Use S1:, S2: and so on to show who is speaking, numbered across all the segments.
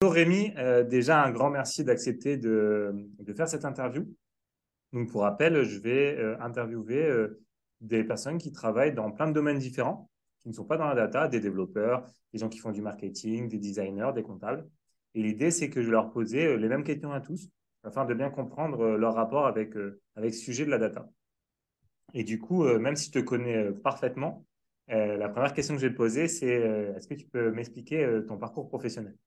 S1: Bonjour Rémi, déjà un grand merci d'accepter de faire cette interview. Donc pour rappel, je vais interviewer des personnes qui travaillent dans plein de domaines différents, qui ne sont pas dans la data, des développeurs, des gens qui font du marketing, des designers, des comptables. Et l'idée, c'est que je vais leur poser les mêmes questions à tous, afin de bien comprendre leur rapport avec ce sujet de la data. Et du coup, même si je te connais parfaitement, la première question que je vais te poser, c'est est-ce que tu peux m'expliquer ton parcours professionnel?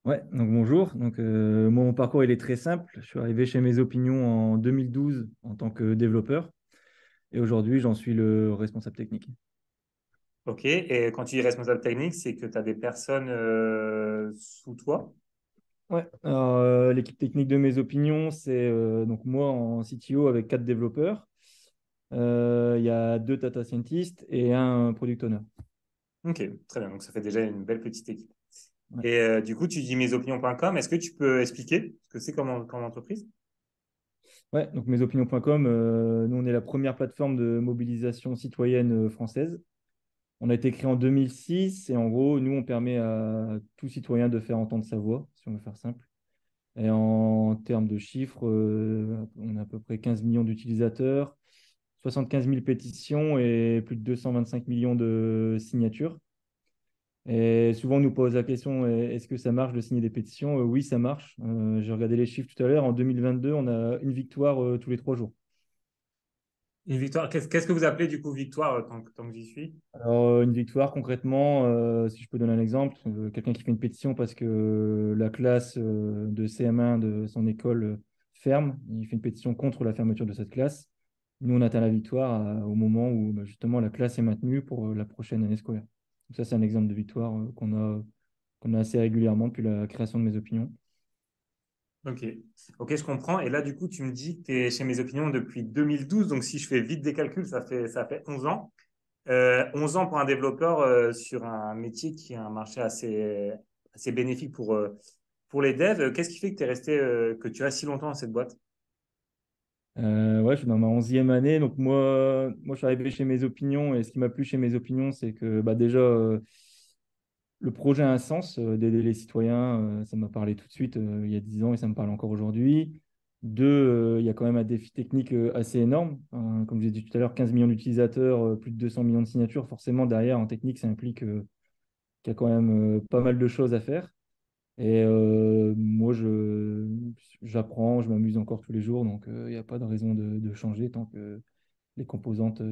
S2: Ouais, donc bonjour. Moi, mon parcours, il est très simple. Je suis arrivé chez Mes Opinions en 2012 en tant que développeur et aujourd'hui, j'en suis le responsable technique.
S1: Ok, et quand tu dis responsable technique, c'est que tu as des personnes sous toi.
S2: Ouais, alors, l'équipe technique de Mes Opinions, c'est donc moi en CTO avec 4 développeurs. Il y a 2 data scientists et un product owner.
S1: Ok, très bien, donc ça fait déjà une belle petite équipe.
S2: Ouais.
S1: Et du coup, tu dis mesopinions.com, est-ce que tu peux expliquer ce que c'est comme entreprise?
S2: Ouais, donc mesopinions.com, nous, on est la première plateforme de mobilisation citoyenne française. On a été créé en 2006 et en gros, nous, on permet à tout citoyen de faire entendre sa voix, si on veut faire simple. Et en termes de chiffres, on a à peu près 15 millions d'utilisateurs, 75 000 pétitions et plus de 225 millions de signatures. Et souvent, on nous pose la question, est-ce que ça marche de signer des pétitions? Oui, ça marche. J'ai regardé les chiffres tout à l'heure. En 2022, on a une victoire tous les 3 jours.
S1: Une victoire, qu'est-ce que vous appelez du coup victoire tant que j'y suis?
S2: Alors, une victoire, concrètement, si je peux donner un exemple, quelqu'un qui fait une pétition parce que la classe de CM1 de son école ferme, il fait une pétition contre la fermeture de cette classe. Nous, on atteint la victoire au moment où bah, justement la classe est maintenue pour la prochaine année scolaire. Donc ça, c'est un exemple de victoire qu'on a assez régulièrement depuis la création de Mes Opinions.
S1: Ok, ok, je comprends. Et là, du coup, tu me dis que tu es chez Mes Opinions depuis 2012, donc si je fais vite des calculs, ça fait 11 ans. 11 ans pour un développeur sur un métier qui a un marché assez bénéfique pour les devs. Qu'est-ce qui fait que tu es resté, que tu as si longtemps dans cette boîte?
S2: Ouais, je suis dans ma 11e année. Donc moi, je suis arrivé chez Mes Opinions et ce qui m'a plu chez Mes Opinions, c'est que bah, déjà, le projet a un sens d'aider les citoyens. Ça m'a parlé tout de suite il y a 10 ans et ça me parle encore aujourd'hui. Deux, il y a quand même un défi technique assez énorme. Comme j'ai dit tout à l'heure, 15 millions d'utilisateurs, plus de 200 millions de signatures. Forcément, derrière, en technique, ça implique qu'il y a quand même pas mal de choses à faire. Et moi, j'apprends, je m'amuse encore tous les jours. Donc, il n'y a pas de raison de changer tant que les composantes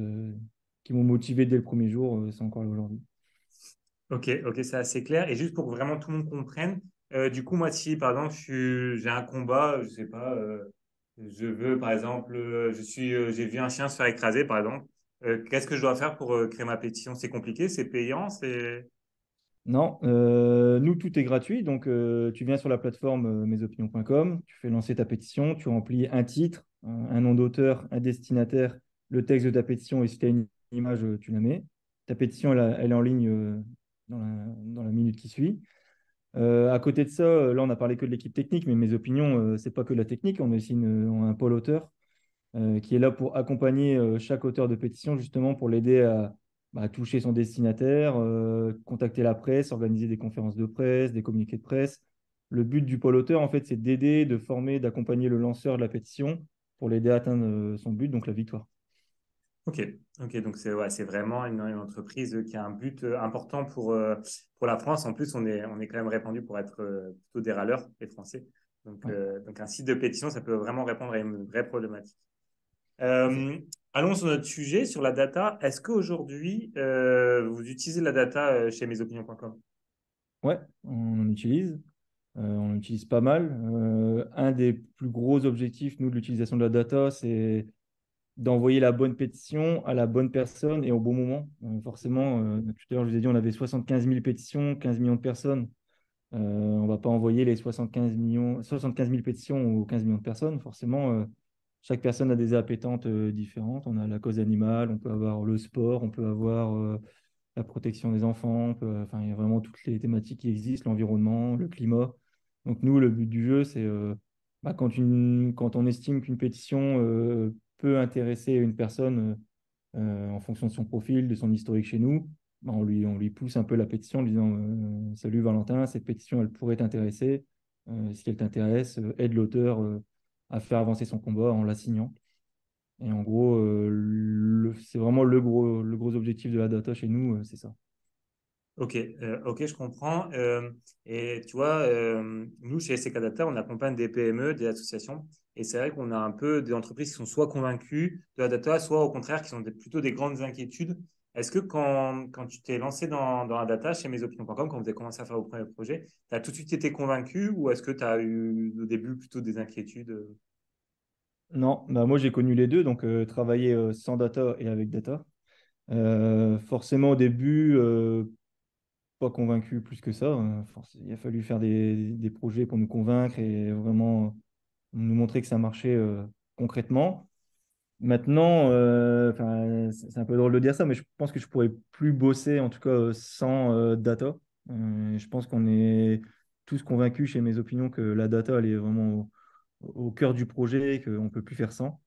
S2: qui m'ont motivé dès le premier jour sont encore là aujourd'hui.
S1: Ok, ok, c'est assez clair. Et juste pour que vraiment tout le monde comprenne, du coup, moi, si par exemple, j'ai un combat, je sais pas, je veux, par exemple, j'ai vu un chien se faire écraser, par exemple. Qu'est-ce que je dois faire pour créer ma pétition? C'est compliqué, c'est payant, c'est.
S2: Non, nous, tout est gratuit. Donc, tu viens sur la plateforme mesopinions.com, tu fais lancer ta pétition, tu remplis un titre, un nom d'auteur, un destinataire, le texte de ta pétition et si tu as une image, tu la mets. Ta pétition, elle est en ligne dans la minute qui suit. À côté de ça, là, on a parlé que de l'équipe technique, mais mes opinions, c'est pas que la technique. On a aussi un pôle auteur qui est là pour accompagner chaque auteur de pétition, justement pour l'aider à bah, toucher son destinataire, contacter la presse, organiser des conférences de presse, des communiqués de presse. Le but du pôle auteur, en fait, c'est d'aider, de former, d'accompagner le lanceur de la pétition pour l'aider à atteindre son but, donc la victoire.
S1: Ok, ok, donc c'est ouais, c'est vraiment une entreprise qui a un but important pour la France. En plus, on est quand même répandu pour être plutôt des râleurs, les Français. Donc,
S2: Ouais,
S1: donc un site de pétition, ça peut vraiment répondre à une vraie problématique.
S2: c'est ça.
S1: Euh, Allons sur notre sujet, sur la data. Est-ce qu'aujourd'hui, vous utilisez la data chez mesopinions.com?
S2: Ouais, on en utilise. On en utilise pas mal. Un des plus gros objectifs, nous, de l'utilisation de la data, c'est d'envoyer la bonne pétition à la bonne personne et au bon moment. Forcément, tout à l'heure, je vous ai dit, on avait 75 000 pétitions, 15 millions de personnes. On ne va pas envoyer les 75 000 pétitions aux 15 millions de personnes. Forcément, chaque personne a des appétentes différentes. On a la cause animale, on peut avoir le sport, on peut avoir la protection des enfants, enfin, il y a vraiment toutes les thématiques qui existent, l'environnement, le climat. Donc nous, le but du jeu, c'est bah, quand on estime qu'une pétition peut intéresser une personne en fonction de son profil, de son historique chez nous, on lui pousse un peu la pétition en lui disant Salut Valentin, cette pétition, elle pourrait t'intéresser. Si elle t'intéresse, aide l'auteur à faire avancer son combat en la signant. Et en gros, c'est vraiment le gros objectif de la data chez nous, c'est ça.
S1: Ok, je comprends. Et tu vois, nous, chez SCK Data, on accompagne des PME, des associations. Et c'est vrai qu'on a un peu des entreprises qui sont soit convaincues de la data, soit au contraire qui sont plutôt des grandes inquiétudes. Est-ce que quand tu t'es lancé dans la data chez mesopinions.com, quand vous avez commencé à faire vos premiers projets, tu as tout de suite été convaincu ou est-ce que tu as eu au début plutôt des inquiétudes?
S2: Non, bah moi j'ai connu les deux, donc travailler sans data et avec data. Forcément au début, pas convaincu plus que ça. Il a fallu faire des projets pour nous convaincre et vraiment nous montrer que ça marchait concrètement. Maintenant, c'est un peu drôle de dire ça, mais je pense que je pourrais plus bosser, en tout cas sans data. Je pense qu'on est tous convaincus chez mes opinions que la data, elle est vraiment au cœur du projet, qu'on ne peut plus faire sans.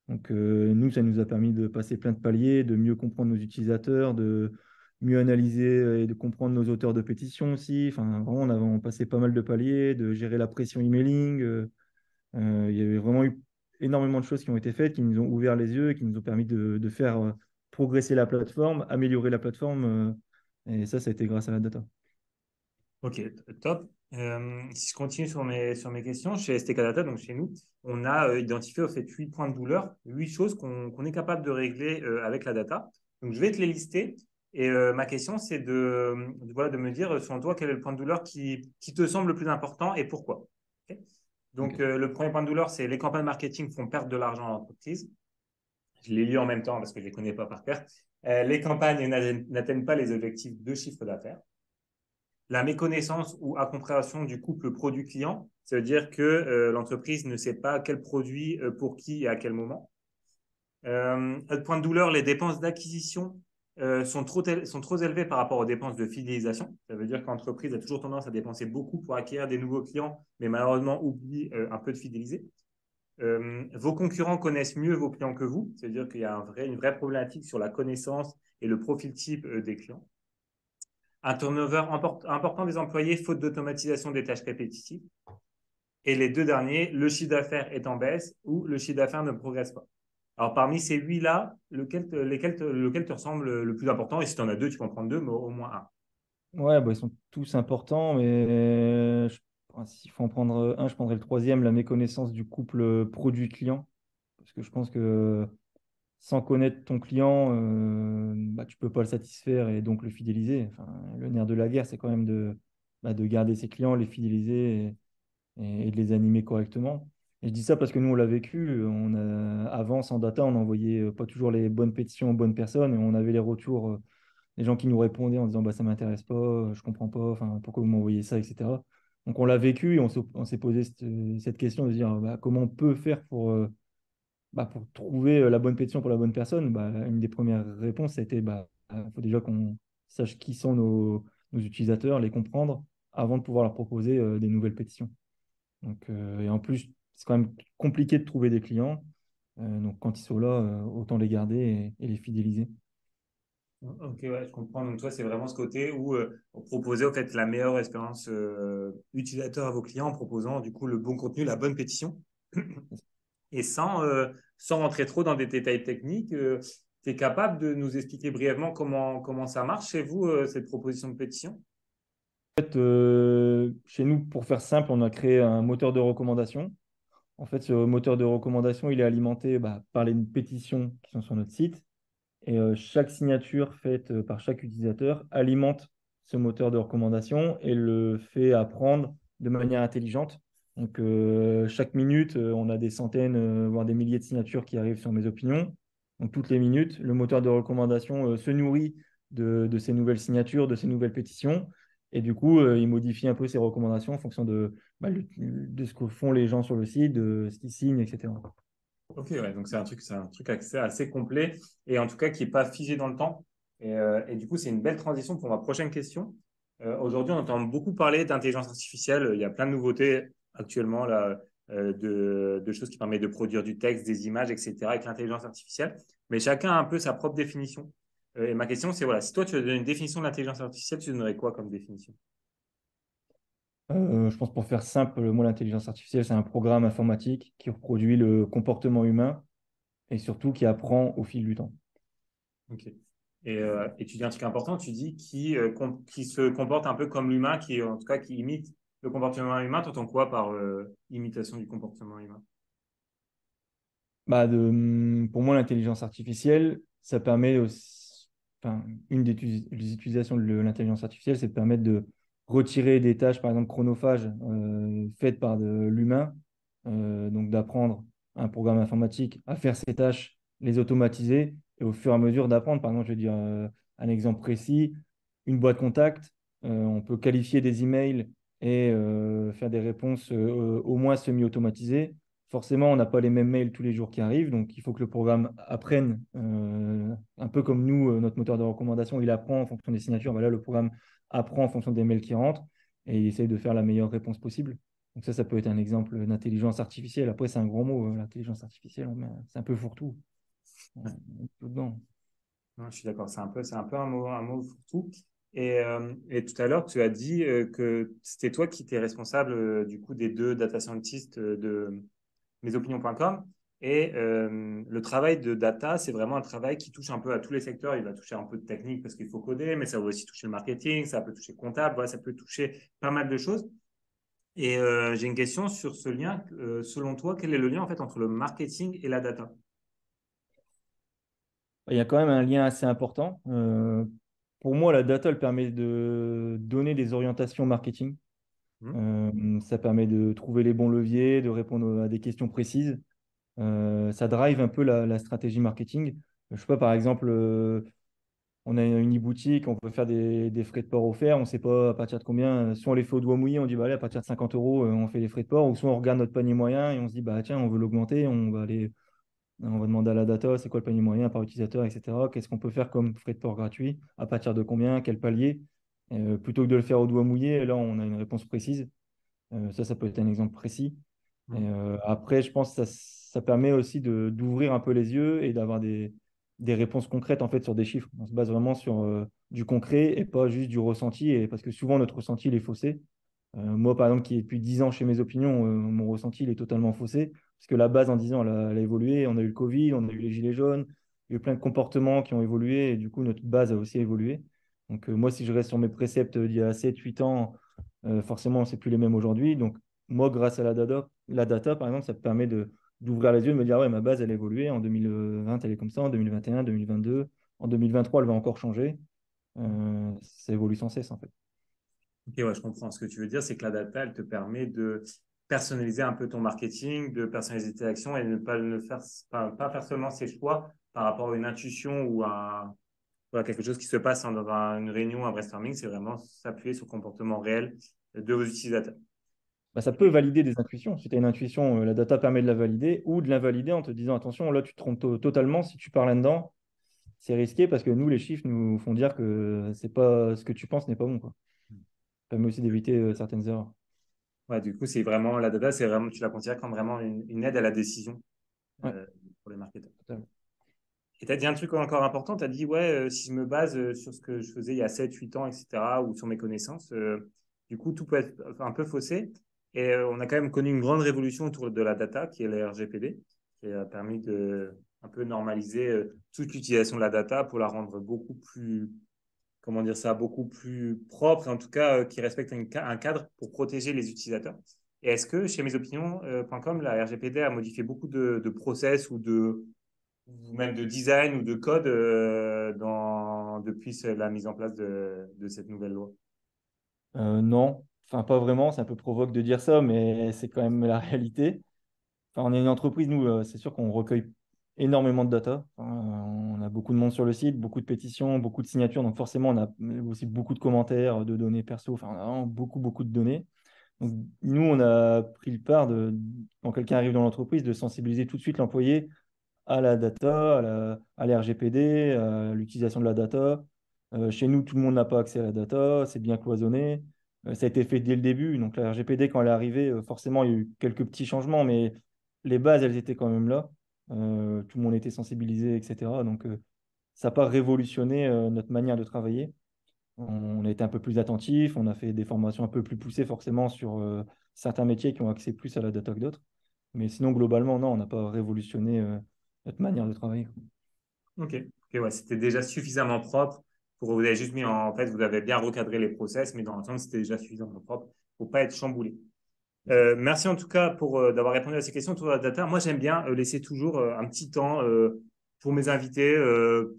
S2: Donc, nous, ça nous a permis de passer plein de paliers, de mieux comprendre nos utilisateurs, de mieux analyser et de comprendre nos auteurs de pétitions aussi. Enfin, vraiment, on passé pas mal de paliers, de gérer la pression emailing. Il y avait vraiment eu énormément de choses qui ont été faites, qui nous ont ouvert les yeux et qui nous ont permis de faire progresser la plateforme, améliorer la plateforme. Et ça a été grâce à la data.
S1: Ok, top. Si je continue sur mes questions, chez STK Data, donc chez nous, on a identifié au fait 8 points de douleur, 8 choses qu'on est capable de régler avec la data. Donc, je vais te les lister. Et ma question, c'est voilà, de me dire, selon toi, quel est le point de douleur qui te semble le plus important et pourquoi. Ok. Donc,
S2: Ok.
S1: le premier point de douleur, c'est les campagnes marketing font perdre de l'argent à l'entreprise. Je les lis en même temps parce que je ne les connais pas par cœur. Les campagnes n'atteignent pas les objectifs de chiffre d'affaires. La méconnaissance ou incompréhension du couple produit-client, ça veut dire que l'entreprise ne sait pas quel produit pour qui et à quel moment. Point de douleur, les dépenses d'acquisition sont trop élevées par rapport aux dépenses de fidélisation. Ça veut dire que l'entreprise a toujours tendance à dépenser beaucoup pour acquérir des nouveaux clients, mais malheureusement oublie un peu de fidéliser. Vos concurrents connaissent mieux vos clients que vous, c'est-à-dire qu'il y a une vraie problématique sur la connaissance et le profil type des clients. Un turnover important des employés, faute d'automatisation des tâches répétitives. Et les deux derniers, le chiffre d'affaires est en baisse ou le chiffre d'affaires ne progresse pas. Alors, parmi ces huit-là, lequel te ressemble le plus important? Et si tu en as deux, tu peux en prendre deux, mais au moins un.
S2: Ouais, bah, ils sont tous importants, mais s'il faut en prendre un, je prendrais le troisième, la méconnaissance du couple produit-client. Parce que je pense que sans connaître ton client, bah, tu ne peux pas le satisfaire et donc le fidéliser. Enfin, le nerf de la guerre, c'est quand même de garder ses clients, les fidéliser et de les animer correctement. Et je dis ça parce que nous, on l'a vécu. Avant, sans data, on n'envoyait pas toujours les bonnes pétitions aux bonnes personnes et on avait les retours, des gens qui nous répondaient en disant bah, ça ne m'intéresse pas, je ne comprends pas, enfin, pourquoi vous m'envoyez ça, etc. Donc, on l'a vécu et on s'est posé cette question de se dire bah, comment on peut faire pour trouver la bonne pétition pour la bonne personne. Bah, une des premières réponses, c'était bah, faut déjà qu'on sache qui sont nos utilisateurs, les comprendre avant de pouvoir leur proposer des nouvelles pétitions. Donc, et en plus, c'est quand même compliqué de trouver des clients. Donc, quand ils sont là, autant les garder et les fidéliser.
S1: Ok, ouais, je comprends. Donc, toi, c'est vraiment ce côté où vous proposez en fait la meilleure expérience utilisateur à vos clients en proposant du coup le bon contenu, la bonne pétition. Et sans rentrer trop dans des détails techniques, tu es capable de nous expliquer brièvement comment ça marche chez vous, cette proposition de pétition?
S2: Chez nous, pour faire simple, on a créé un moteur de recommandation. En fait, ce moteur de recommandation, il est alimenté bah, par les pétitions qui sont sur notre site. Et chaque signature faite par chaque utilisateur alimente ce moteur de recommandation et le fait apprendre de manière intelligente. Donc, chaque minute, on a des centaines, voire des milliers de signatures qui arrivent sur mes opinions. Donc, toutes les minutes, le moteur de recommandation se nourrit de ces nouvelles signatures, de ces nouvelles pétitions. Et du coup, il modifie un peu ses recommandations en fonction de ce que font les gens sur le site, de ce qu'ils signent, etc.
S1: Ok, ouais, donc c'est un truc assez complet et en tout cas qui n'est pas figé dans le temps. Et du coup, c'est une belle transition pour ma prochaine question. Aujourd'hui, on entend beaucoup parler d'intelligence artificielle. Il y a plein de nouveautés actuellement là, de choses qui permettent de produire du texte, des images, etc. avec l'intelligence artificielle. Mais chacun a un peu sa propre définition. Et ma question, c'est voilà, si toi, tu veux donner une définition de l'intelligence artificielle, tu donnerais quoi comme définition?
S2: Je pense pour faire simple, moi, l'intelligence artificielle, c'est un programme informatique qui reproduit le comportement humain et surtout qui apprend au fil du temps.
S1: Ok. Et tu dis un truc important, tu dis qui se comporte un peu comme l'humain, qui en tout cas qui imite le comportement humain. Tu entends quoi par imitation du comportement humain?
S2: Pour moi, l'intelligence artificielle, ça permet aussi, enfin, une des utilisations de l'intelligence artificielle, c'est de permettre de retirer des tâches, par exemple chronophages, faites par de l'humain, donc d'apprendre un programme informatique à faire ces tâches, les automatiser, et au fur et à mesure d'apprendre. Par exemple, je vais dire un exemple précis, une boîte contact, on peut qualifier des emails et faire des réponses au moins semi-automatisées. Forcément, on n'a pas les mêmes mails tous les jours qui arrivent, donc il faut que le programme apprenne, un peu comme nous, notre moteur de recommandation, il apprend en fonction des signatures. Voilà, le programme apprend en fonction des mails qui rentrent et il essaye de faire la meilleure réponse possible. Donc ça peut être un exemple d'intelligence artificielle. Après, c'est un gros mot, l'intelligence artificielle, c'est un peu fourre-tout. On est tout dedans.
S1: Non, je suis d'accord, c'est un peu un mot fourre-tout. Et tout à l'heure, tu as dit que c'était toi qui étais responsable du coup des deux data scientists de mesopinions.com. Et le travail de data, c'est vraiment un travail qui touche un peu à tous les secteurs. Il va toucher un peu de technique parce qu'il faut coder, mais ça va aussi toucher le marketing, ça peut toucher le comptable, voilà, ça peut toucher pas mal de choses. Et j'ai une question sur ce lien. Selon toi, quel est le lien en fait entre le marketing et la data?
S2: Il y a quand même un lien assez important. Pour moi, la data, elle permet de donner des orientations marketing.
S1: Hmm.
S2: Ça permet de trouver les bons leviers, de répondre à des questions précises. Ça drive un peu la stratégie marketing. Je sais pas, par exemple, on a une e-boutique, on peut faire des frais de port offerts, on ne sait pas à partir de combien. Soit on les fait au doigt mouillé, on dit bah, allez, à partir de 50 euros, on fait les frais de port, ou soit on regarde notre panier moyen et on se dit bah, tiens, on veut l'augmenter, on va demander à la data, c'est quoi le panier moyen par utilisateur, etc. Qu'est-ce qu'on peut faire comme frais de port gratuit, à partir de combien, quel palier. Plutôt que de le faire au doigt mouillé, là, on a une réponse précise. Ça peut être un exemple précis.
S1: Hmm.
S2: Après, je pense que ça permet aussi d'ouvrir un peu les yeux et d'avoir des réponses concrètes en fait sur des chiffres. On se base vraiment sur du concret et pas juste du ressenti. Et parce que souvent, notre ressenti, il est faussé. Moi, par exemple, qui est depuis 10 ans chez Mes Opinions, mon ressenti, il est totalement faussé. Parce que la base, en 10 ans, elle a évolué. On a eu le Covid, on a eu les gilets jaunes, il y a eu plein de comportements qui ont évolué. Et du coup, notre base a aussi évolué. Donc, moi, si je reste sur mes préceptes d'il y a 7 8 ans, forcément, c'est plus les mêmes aujourd'hui. Donc, moi, grâce à la data, par exemple, ça me permet d'ouvrir les yeux, de me dire, ah ouais, ma base, elle a évolué. En 2020, elle est comme ça. En 2021, 2022. En 2023, elle va encore changer. Ça évolue sans cesse, en fait.
S1: Ok, ouais, je comprends. Ce que tu veux dire, c'est que la data, elle te permet de personnaliser un peu ton marketing, de personnaliser tes actions et ne faire, pas faire seulement ses choix par rapport à une intuition ou à voilà, quelque chose qui se passe dans une réunion, un brainstorming. C'est vraiment s'appuyer sur le comportement réel de vos utilisateurs.
S2: Bah, ça peut valider des intuitions. Si tu as une intuition, la data permet de la valider ou de l'invalider en te disant, attention, là, tu te trompes totalement. Si tu pars là-dedans, c'est risqué parce que nous, les chiffres nous font dire que c'est pas ce que tu penses n'est pas bon, quoi. Ça permet aussi d'éviter certaines erreurs.
S1: Ouais, du coup, c'est vraiment la data, c'est vraiment, tu la considères comme vraiment une aide à la décision
S2: Ouais,
S1: pour les marketeurs.
S2: totalement.
S1: Et tu as dit un truc encore important, tu as dit, ouais, si je me base sur ce que je faisais il y a 7 8 ans, etc., ou sur mes connaissances, du coup, tout peut être un peu faussé. Et on a quand même connu une grande révolution autour de la data, qui est le RGPD, qui a permis de un peu normaliser toute l'utilisation de la data pour la rendre beaucoup plus, comment dire ça, beaucoup plus propre, et en tout cas, qui respecte un cadre pour protéger les utilisateurs. Et est-ce que chez mesopinions.com, la RGPD a modifié beaucoup de process ou même de design ou de code depuis la mise en place de cette nouvelle loi?
S2: Non, enfin, pas vraiment. C'est un peu provoque de dire ça, mais c'est quand même la réalité. Enfin, on est une entreprise, nous, c'est sûr qu'on recueille énormément de data. Enfin, on a beaucoup de monde sur le site, beaucoup de pétitions, beaucoup de signatures. Donc forcément, on a aussi beaucoup de commentaires, de données perso. Enfin, on a vraiment beaucoup, beaucoup de données. Donc, nous, on a pris le part quand quelqu'un arrive dans l'entreprise, de sensibiliser tout de suite l'employé à la data, à la RGPD, à l'utilisation de la data. Chez nous, tout le monde n'a pas accès à la data, c'est bien cloisonné. Ça a été fait dès le début. Donc la RGPD, quand elle est arrivée, forcément, il y a eu quelques petits changements, mais les bases, elles étaient quand même là. Tout le monde était sensibilisé, etc. Donc ça n'a pas révolutionné notre manière de travailler. On a été un peu plus attentif, on a fait des formations un peu plus poussées forcément sur certains métiers qui ont accès plus à la data que d'autres. Mais sinon, globalement, non, on n'a pas révolutionné notre manière de travailler.
S1: Ok, ok, ouais, c'était déjà suffisamment propre pour vous avez juste mis en fait, vous avez bien recadré les process, mais dans l'ensemble, c'était déjà suffisamment propre pour pas être chamboulé. Merci en tout cas pour d'avoir répondu à ces questions autour de la data. Moi, j'aime bien laisser toujours un petit temps pour mes invités,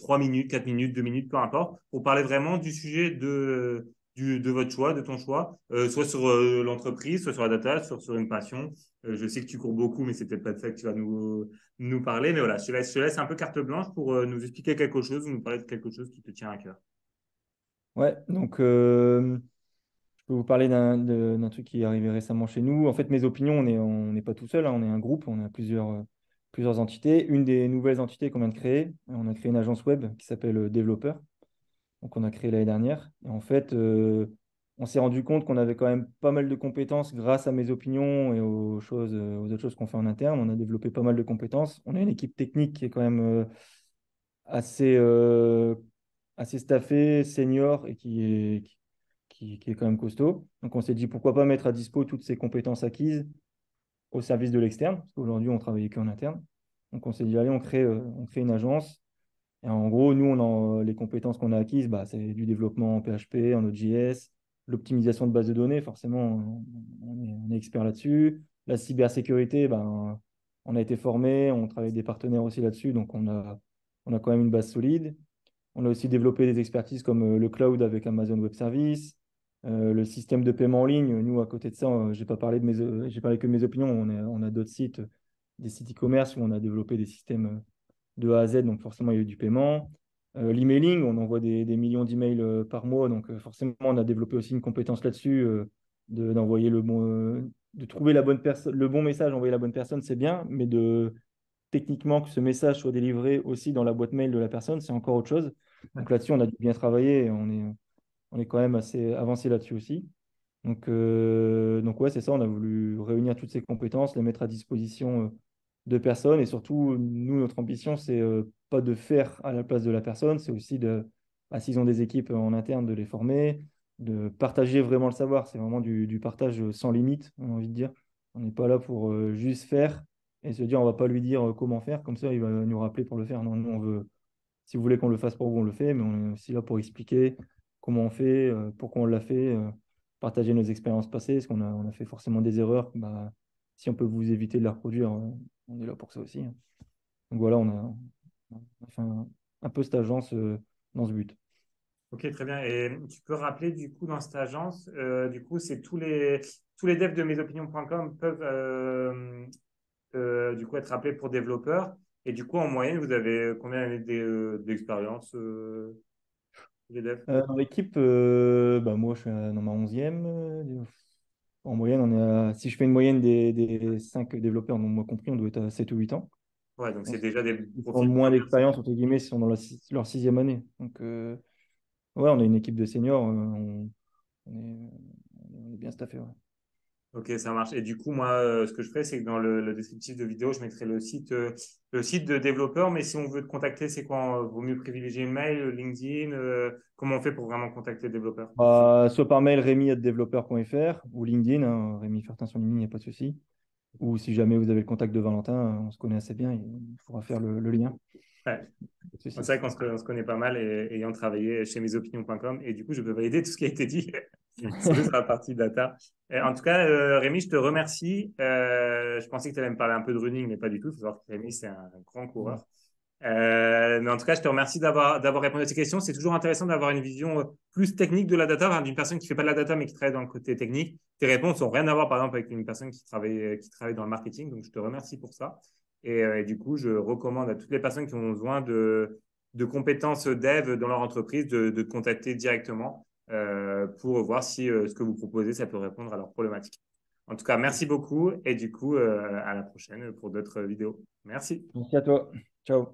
S1: 3 minutes, 4 minutes, 2 minutes, peu importe, pour parler vraiment du sujet de votre choix, de ton choix, soit sur l'entreprise, soit sur la data, sur une passion. Je sais que tu cours beaucoup, mais c'est peut-être pas de ça que tu vas nous parler. Mais voilà, je te laisse un peu carte blanche pour nous expliquer quelque chose ou nous parler de quelque chose qui te tient à cœur.
S2: Ouais, donc je peux vous parler d'un truc qui est arrivé récemment chez nous. En fait, mes opinions, on n'est pas tout seul, hein, on est un groupe, on a plusieurs entités. Une des nouvelles entités qu'on vient de créer, on a créé une agence web qui s'appelle Développeur, donc on a créé l'année dernière. Et en fait, on s'est rendu compte qu'on avait quand même pas mal de compétences grâce à mes opinions et aux autres choses qu'on fait en interne. On a développé pas mal de compétences. On a une équipe technique qui est quand même assez, assez staffée, senior et qui est quand même costaud. Donc, on s'est dit pourquoi pas mettre à dispo toutes ces compétences acquises au service de l'externe, parce qu'aujourd'hui, on travaillait qu'en interne. Donc, on s'est dit, allez, on crée une agence. Et en gros, nous, les compétences qu'on a acquises, bah, c'est du développement en PHP, en Node.js, l'optimisation de bases de données, forcément, on est expert là-dessus. La cybersécurité, ben, on a été formé, on travaille avec des partenaires aussi là-dessus, donc on a quand même une base solide. On a aussi développé des expertises comme le cloud avec Amazon Web Services, le système de paiement en ligne. Nous, à côté de ça, j'ai parlé que de mes opinions. On a d'autres sites, des sites e-commerce où on a développé des systèmes de A à Z, donc forcément, il y a eu du paiement. L'emailing, on envoie des millions d'emails par mois, donc forcément, on a développé aussi une compétence là-dessus, d'envoyer de trouver le bon message, envoyer la bonne personne, c'est bien, mais techniquement que ce message soit délivré aussi dans la boîte mail de la personne, c'est encore autre chose. Donc là-dessus, on a bien travaillé et on est quand même assez avancé là-dessus aussi. Donc ouais, c'est ça, on a voulu réunir toutes ces compétences, les mettre à disposition de personnes et surtout, nous, notre ambition, c'est pas de faire à la place de la personne, c'est aussi bah, s'ils ont des équipes en interne, de les former, de partager vraiment le savoir. C'est vraiment du partage sans limite, on a envie de dire. On n'est pas là pour juste faire et se dire, on va pas lui dire comment faire, comme ça, il va nous rappeler pour le faire. Non, nous, on veut, si vous voulez qu'on le fasse pour vous, on le fait, mais on est aussi là pour expliquer comment on fait, pourquoi on l'a fait, partager nos expériences passées, parce qu'on a fait forcément des erreurs. Bah, si on peut vous éviter de les reproduire, on est là pour ça aussi, hein. Donc voilà, on a fait un peu cette agence dans ce but.
S1: Ok, très bien. Et tu peux rappeler du coup dans cette agence, du coup, c'est tous les devs de mesopinions.com peuvent du coup être appelés pour développeurs. Et du coup, en moyenne, vous avez combien d'années d'expérience les devs?
S2: Dans l'équipe, bah, moi, je suis dans ma 11e. En moyenne, si je fais une moyenne des 5 développeurs, donc moi compris, on doit être à 7 ou 8 ans.
S1: Ouais, donc
S2: Donc,
S1: c'est déjà des
S2: ils ont
S1: profils
S2: moins
S1: bien
S2: d'expérience,
S1: seniors.
S2: entre guillemets, ils sont dans leur 6e année. Donc, ouais, on a une équipe de seniors, on est bien staffé. Ouais.
S1: Ok, ça marche. Et du coup, moi, ce que je ferai, c'est que dans le descriptif de vidéo, je mettrai le site de développeur. Mais si on veut te contacter, c'est quoi? Vaut mieux privilégier le mail, LinkedIn. Comment on fait pour vraiment contacter le développeur?
S2: Bah, soit par mail remy@developpeur.fr ou LinkedIn, hein, Rémi Fertin sur LinkedIn, il n'y a pas de souci. Ou si jamais vous avez le contact de Valentin, on se connaît assez bien, il faudra faire le lien.
S1: Ouais.
S2: Pas de
S1: C'est
S2: souci.
S1: vrai qu'on se connaît pas mal ayant travaillé chez mesopinions.com et du coup, je peux valider tout ce qui a été dit, surtout sur la partie data. En tout cas, Rémi, je te remercie. Je pensais que tu allais me parler un peu de running, mais pas du tout. Il faut savoir que Rémi, c'est un grand coureur. Mais en tout cas, je te remercie d'avoir répondu à ces questions. C'est toujours intéressant d'avoir une vision plus technique de la data, enfin, d'une personne qui ne fait pas de la data, mais qui travaille dans le côté technique. Tes réponses n'ont rien à voir, par exemple, avec une personne qui travaille dans le marketing. Donc, je te remercie pour ça. Et du coup, je recommande à toutes les personnes qui ont besoin de compétences dev dans leur entreprise de te contacter directement pour voir si ce que vous proposez, ça peut répondre à leurs problématiques. En tout cas, merci beaucoup et du coup, à la prochaine pour d'autres vidéos. Merci.
S2: Merci à toi. Ciao.